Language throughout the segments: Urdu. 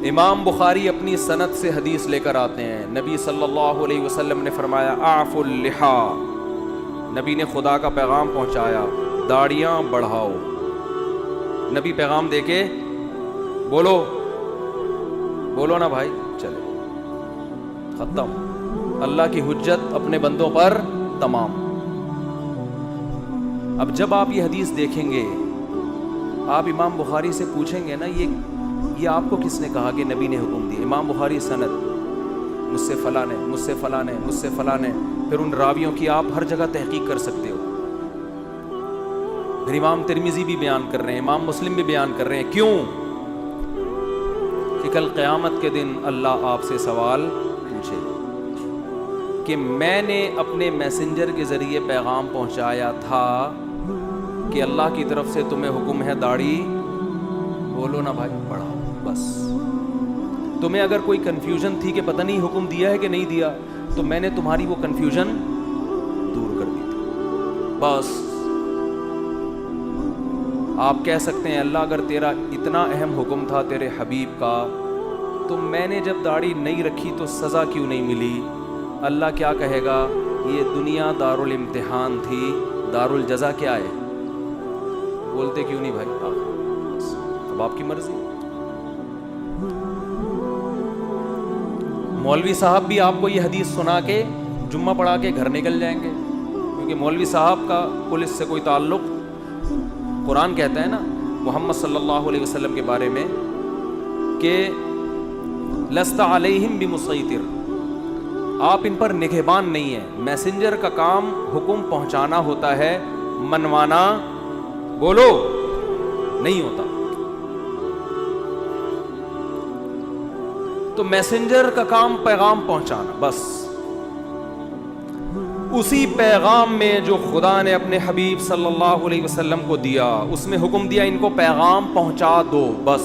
امام بخاری اپنی سند سے حدیث لے کر آتے ہیں، نبی صلی اللہ علیہ وسلم نے فرمایا اعفوا اللحا، نبی نے خدا کا پیغام پہنچایا، داڑیاں بڑھاؤ۔ نبی پیغام دے کے بولو نا بھائی، چلے ختم، اللہ کی حجت اپنے بندوں پر تمام۔ اب جب آپ یہ حدیث دیکھیں گے، آپ امام بخاری سے پوچھیں گے نا یہ آپ کو کس نے کہا کہ نبی نے حکم دی؟ امام بخاری سند، مجھ سے فلاں نے، مجھ سے فلاں نے، مجھ سے فلاں نے، پھر ان راویوں کی آپ ہر جگہ تحقیق کر سکتے ہو۔ پھر امام ترمذی بھی بیان کر رہے ہیں، امام مسلم بھی بیان کر رہے ہیں، کیوں؟ کہ کل قیامت کے دن اللہ آپ سے سوال پوچھے کہ میں نے اپنے میسنجر کے ذریعے پیغام پہنچایا تھا کہ اللہ کی طرف سے تمہیں حکم ہے داڑھی بولو نا بھائی بڑھاؤ۔ بس تمہیں اگر کوئی کنفیوژن تھی کہ پتہ نہیں حکم دیا ہے کہ نہیں دیا، تو میں نے تمہاری وہ کنفیوژن دور کر دی تھی۔ بس آپ کہہ سکتے ہیں اللہ اگر تیرا اتنا اہم حکم تھا تیرے حبیب کا، تو میں نے جب داڑھی نہیں رکھی تو سزا کیوں نہیں ملی؟ اللہ کیا کہے گا؟ یہ دنیا دارالامتحان تھی، دارالجزا کیا ہے؟ بولتے کیوں نہیں بھائی؟ اب آپ کی مرضی۔ مولوی صاحب بھی آپ کو یہ حدیث سنا کے جمعہ پڑھا کے گھر نکل جائیں گے، کیونکہ مولوی صاحب کا پولیس سے کوئی تعلق۔ قرآن کہتا ہے نا محمد صلی اللہ علیہ وسلم کے بارے میں کہ لست علیہم بمسیطر، آپ ان پر نگہبان نہیں ہیں۔ میسنجر کا کام حکم پہنچانا ہوتا ہے، منوانا بولو نہیں ہوتا۔ تو میسنجر کا کام پیغام پہنچانا، بس اسی پیغام میں جو خدا نے اپنے حبیب صلی اللہ علیہ وسلم کو دیا، اس میں حکم دیا ان کو پیغام پہنچا دو، بس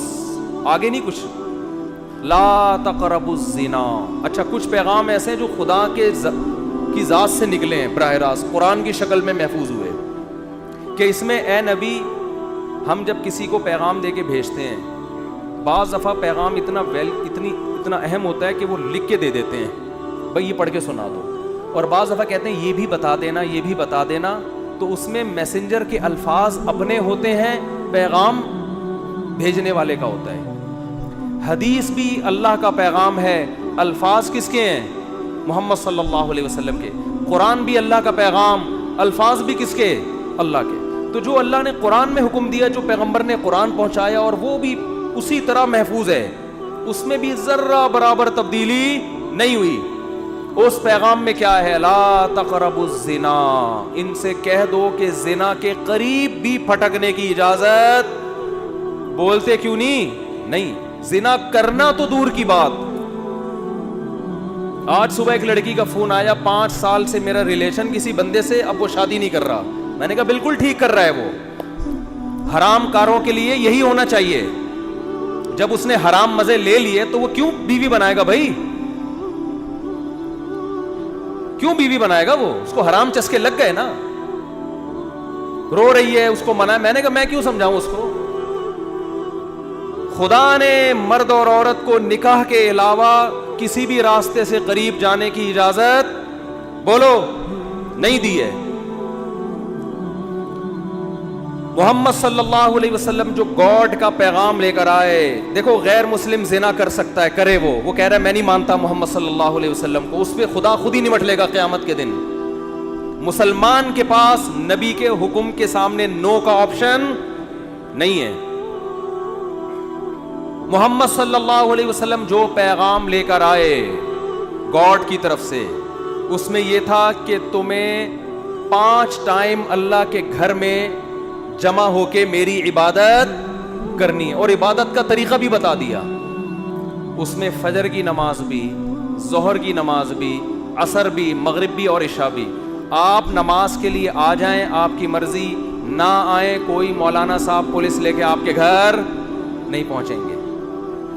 آگے نہیں کچھ۔ لا تقربوا الزنا، اچھا کچھ پیغام ایسے ہیں جو خدا کی ذات سے نکلے ہیں، براہ راست قرآن کی شکل میں محفوظ ہوئے، کہ اس میں اے نبی، ہم جب کسی کو پیغام دے کے بھیجتے ہیں، بعض دفعہ پیغام اتنا اہم ہوتا ہے کہ وہ لکھ کے دے دیتے ہیں، بھائی یہ پڑھ کے سنا دو، اور بعض دفعہ کہتے ہیں یہ بھی بتا دینا، یہ بھی بتا دینا، تو اس میں میسنجر کے الفاظ اپنے ہوتے ہیں، پیغام بھیجنے والے کا ہوتا ہے۔ حدیث بھی اللہ کا پیغام ہے، الفاظ کس کے ہیں؟ محمد صلی اللہ علیہ وسلم کے۔ قرآن بھی اللہ کا پیغام، الفاظ بھی کس کے؟ اللہ کے۔ تو جو اللہ نے قرآن میں حکم دیا، جو پیغمبر نے قرآن پہنچایا، اور وہ بھی اسی طرح محفوظ ہے، اس میں بھی ذرہ برابر تبدیلی نہیں ہوئی۔ اس پیغام میں کیا ہے؟ لا تقربوا الزنا، ان سے کہہ دو کہ زنا کے قریب بھی پھٹکنے کی اجازت، بولتے کیوں نہیں، زنا کرنا تو دور کی بات۔ آج صبح ایک لڑکی کا فون آیا، 5 سال سے میرا ریلیشن کسی بندے سے، اب وہ شادی نہیں کر رہا۔ میں نے کہا بالکل ٹھیک کر رہا ہے، وہ حرام کاروں کے لیے یہی ہونا چاہیے۔ جب اس نے حرام مزے لے لیے تو وہ کیوں بیوی بنائے گا بھائی؟ کیوں بیوی بنائے گا؟ وہ اس کو حرام چسکے لگ گئے نا، رو رہی ہے، اس کو منع۔ میں نے کہا میں کیوں سمجھاؤں اس کو؟ خدا نے مرد اور عورت کو نکاح کے علاوہ کسی بھی راستے سے قریب جانے کی اجازت بولو نہیں دی ہے۔ محمد صلی اللہ علیہ وسلم جو گاڈ کا پیغام لے کر آئے، دیکھو غیر مسلم زنا کر سکتا ہے، کرے، وہ کہہ رہا ہے میں نہیں مانتا محمد صلی اللہ علیہ وسلم کو، اس پہ خدا خود ہی نمٹ لے گا قیامت کے دن۔ مسلمان کے پاس نبی کے حکم کے سامنے نو کا آپشن نہیں ہے۔ محمد صلی اللہ علیہ وسلم جو پیغام لے کر آئے گاڈ کی طرف سے، اس میں یہ تھا کہ تمہیں 5 ٹائم اللہ کے گھر میں جمع ہو کے میری عبادت کرنی ہے، اور عبادت کا طریقہ بھی بتا دیا۔ اس میں فجر کی نماز بھی، ظہر کی نماز بھی، عصر بھی، مغرب بھی اور عشاء بھی۔ آپ نماز کے لیے آ جائیں، آپ کی مرضی، نہ آئیں، کوئی مولانا صاحب پولیس لے کے آپ کے گھر نہیں پہنچیں گے۔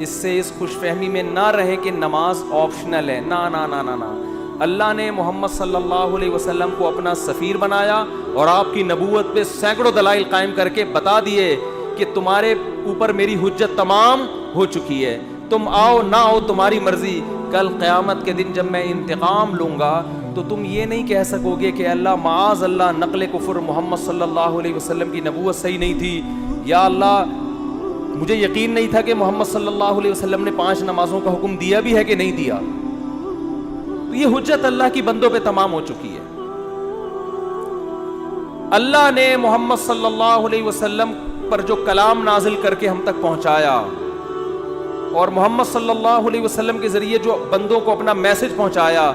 اس سے اس خوش فہمی میں نہ رہے کہ نماز آپشنل ہے، نہ نہ نہ نہ نہ۔ اللہ نے محمد صلی اللہ علیہ وسلم کو اپنا سفیر بنایا، اور آپ کی نبوت پہ سینکڑوں دلائل قائم کر کے بتا دیے کہ تمہارے اوپر میری حجت تمام ہو چکی ہے۔ تم آؤ نہ آؤ تمہاری مرضی. کل قیامت کے دن جب میں انتقام لوں گا تو تم یہ نہیں کہہ سکو گے کہ اللہ معاذ اللہ نقل کفر, محمد صلی اللہ علیہ وسلم کی نبوت صحیح نہیں تھی, یا اللہ مجھے یقین نہیں تھا کہ محمد صلی اللہ علیہ وسلم نے 5 نمازوں کا حکم دیا بھی ہے کہ نہیں دیا. تو یہ حجت اللہ کی بندوں پہ تمام ہو چکی ہے. اللہ نے محمد صلی اللہ علیہ وسلم پر جو کلام نازل کر کے ہم تک پہنچایا, اور محمد صلی اللہ علیہ وسلم کے ذریعے جو بندوں کو اپنا میسج پہنچایا,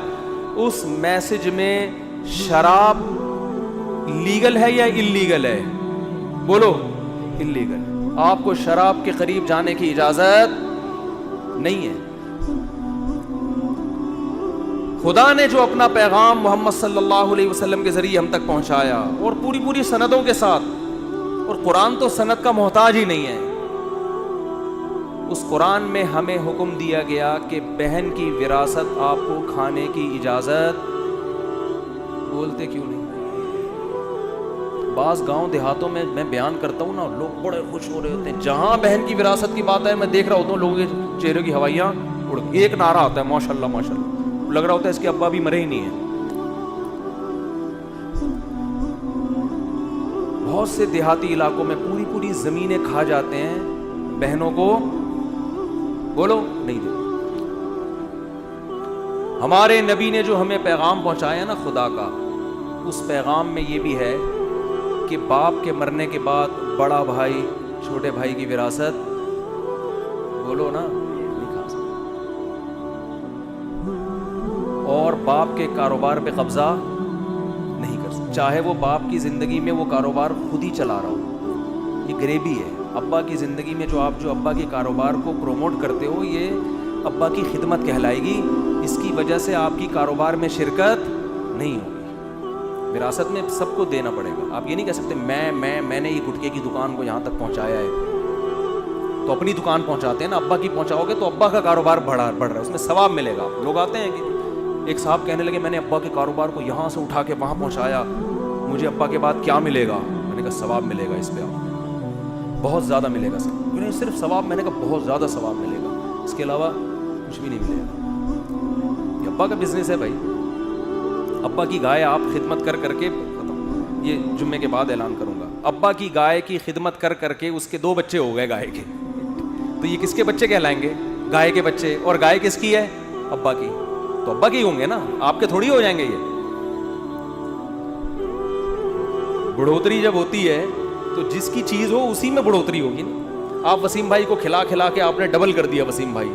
اس میسج میں شراب لیگل ہے یا انلیگل ہے؟ بولو انلیگل. آپ کو شراب کے قریب جانے کی اجازت نہیں ہے. خدا نے جو اپنا پیغام محمد صلی اللہ علیہ وسلم کے ذریعے ہم تک پہنچایا, اور پوری سندوں کے ساتھ, اور قرآن تو سند کا محتاج ہی نہیں ہے, اس قرآن میں ہمیں حکم دیا گیا کہ بہن کی وراثت آپ کو کھانے کی اجازت. بولتے کیوں نہیں؟ بعض گاؤں دیہاتوں میں بیان کرتا ہوں نا, لوگ بڑے خوش ہو رہے ہوتے ہیں. جہاں بہن کی وراثت کی بات ہے, میں دیکھ رہا ہوتا ہوں لوگوں کے چہرے کی ہوائیاں اڑ, ایک نعرہ آتا ہے ماشاءاللہ ماشاءاللہ, لگ رہا ہوتا ہے اس کے ابا بھی مرے ہی نہیں ہیں. بہت سے دیہاتی علاقوں میں پوری زمینیں کھا جاتے ہیں, بہنوں کو بولو نہیں دے. ہمارے نبی نے جو ہمیں پیغام پہنچایا نا خدا کا, اس پیغام میں یہ بھی ہے کہ باپ کے مرنے کے بعد بڑا بھائی چھوٹے بھائی کی وراثت بولو نا نہیں کھا سکتا, اور باپ کے کاروبار پہ قبضہ نہیں کر سکتا, چاہے وہ باپ کی زندگی میں وہ کاروبار خود ہی چلا رہا ہو. یہ غریبی ہے. ابا کی زندگی میں جو ابا کے کاروبار کو پروموٹ کرتے ہو, یہ ابا کی خدمت کہلائے گی. اس کی وجہ سے آپ کی کاروبار میں شرکت نہیں ہوگی. وراثت میں سب کو دینا پڑے گا. آپ یہ نہیں کہہ سکتے میں نے یہ گٹکے کی دکان کو یہاں تک پہنچایا ہے, تو اپنی دکان پہنچاتے ہیں نا, ابا کی پہنچاؤ گے تو ابا کا کاروبار بڑھ رہا ہے, اس میں ثواب ملے گا. لوگ آتے ہیں کہ ایک صاحب کہنے لگے میں نے ابا کے کاروبار کو یہاں سے اٹھا کے وہاں پہنچایا, مجھے ابا کے بعد کیا ملے گا؟ میں نے کہا ثواب ملے گا, اس پہ آپ بہت زیادہ ملے گا. صرف ثواب, میں نے کہا بہت زیادہ ثواب ملے گا, اس کے علاوہ کچھ بھی نہیں ملے گا. یہ ابا کا بزنس ہے بھائی. ابا کی گائے آپ خدمت کر کے, یہ جمعے کے بعد اعلان کروں گا, ابا کی گائے کی خدمت کر کے اس کے 2 بچے ہو گئے گائے کے, تو یہ کس کے بچے کہلائیں گے؟ گائے کے بچے. اور گائے کس کی ہے؟ ابا کی. تو ابا کی ہوں گے نا, آپ کے تھوڑی ہو جائیں گے. یہ بڑھوتری جب ہوتی ہے تو جس کی چیز ہو اسی میں بڑھوتری ہوگی نا. آپ وسیم بھائی کو کھلا کے آپ نے ڈبل کر دیا وسیم بھائی,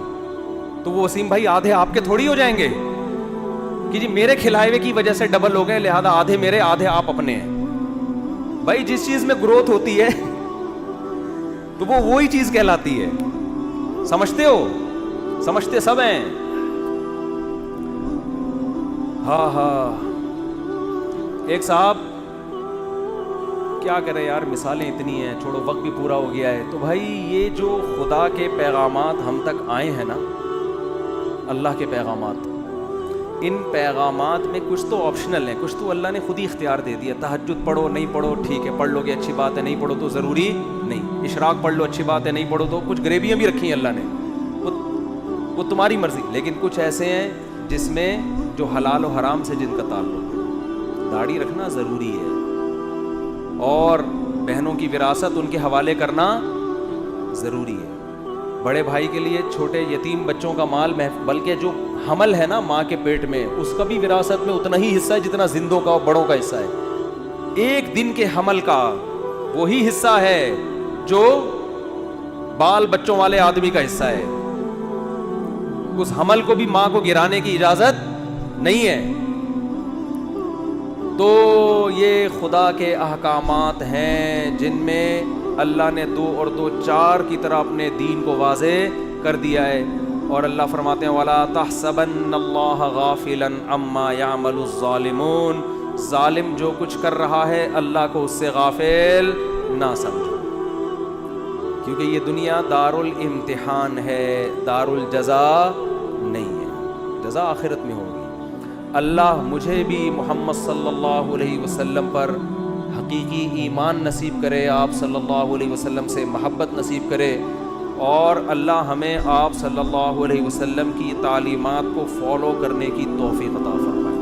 تو وہ وسیم بھائی آدھے آپ کے تھوڑی ہو جائیں گے کہ جی میرے کھلائے ہوئے کی وجہ سے ڈبل ہو گئے, لہذا آدھے میرے آدھے آپ اپنے ہیں. بھائی جس چیز میں گروتھ ہوتی ہے تو وہ وہی چیز کہلاتی ہے. سمجھتے ہو؟ سمجھتے سب ہیں. ہاں ایک صاحب کیا کرے یار, مثالیں اتنی ہیں, چھوڑو وقت بھی پورا ہو گیا ہے. تو بھائی یہ جو خدا کے پیغامات ہم تک آئے ہیں نا, اللہ کے پیغامات, ان پیغامات میں کچھ تو آپشنل ہیں, کچھ تو اللہ نے خود ہی اختیار دے دیا. تہجد پڑھو, نہیں پڑھو ٹھیک ہے, پڑھ لو گے اچھی بات ہے, نہیں پڑھو تو ضروری نہیں. اشراق پڑھ لو اچھی بات ہے, نہیں پڑھو تو کچھ غریبیاں بھی رکھی ہیں اللہ نے, وہ تمہاری مرضی. لیکن کچھ ایسے ہیں جس میں جو حلال و حرام سے جن کا تعلق ہے, داڑھی رکھنا ضروری ہے, اور بہنوں کی وراثت ان کے حوالے کرنا ضروری ہے. بڑے بھائی کے لیے چھوٹے یتیم بچوں کا مال, بلکہ جو حمل ہے نا ماں کے پیٹ میں, اس کا بھی وراثت میں اتنا ہی حصہ ہے جتنا زندوں کا اور بڑوں کا حصہ ہے. ایک دن کے حمل کا وہی حصہ ہے جو بال بچوں والے آدمی کا حصہ ہے. اس حمل کو بھی ماں کو گرانے کی اجازت نہیں ہے. تو یہ خدا کے احکامات ہیں جن میں اللہ نے 2 اور 2 4 کی طرح اپنے دین کو واضح کر دیا ہے. اور اللہ فرماتے ہیں وَلَا تَحْسَبَنَّ اللَّهَ غَافِلًا عَمَّا يَعْمَلُ الظَّالِمُونَ, ظالم جو کچھ کر رہا ہے اللہ کو اس سے غافل نہ سمجھو, کیونکہ یہ دنیا دار الامتحان ہے, دار الجزا نہیں ہے. جزا آخرت میں ہوگی. اللہ مجھے بھی محمد صلی اللہ علیہ وسلم پر حقیقی ایمان نصیب کرے, آپ صلی اللہ علیہ وسلم سے محبت نصیب کرے, اور اللہ ہمیں آپ صلی اللہ علیہ وسلم کی تعلیمات کو فالو کرنے کی توفیق عطا فرمائے۔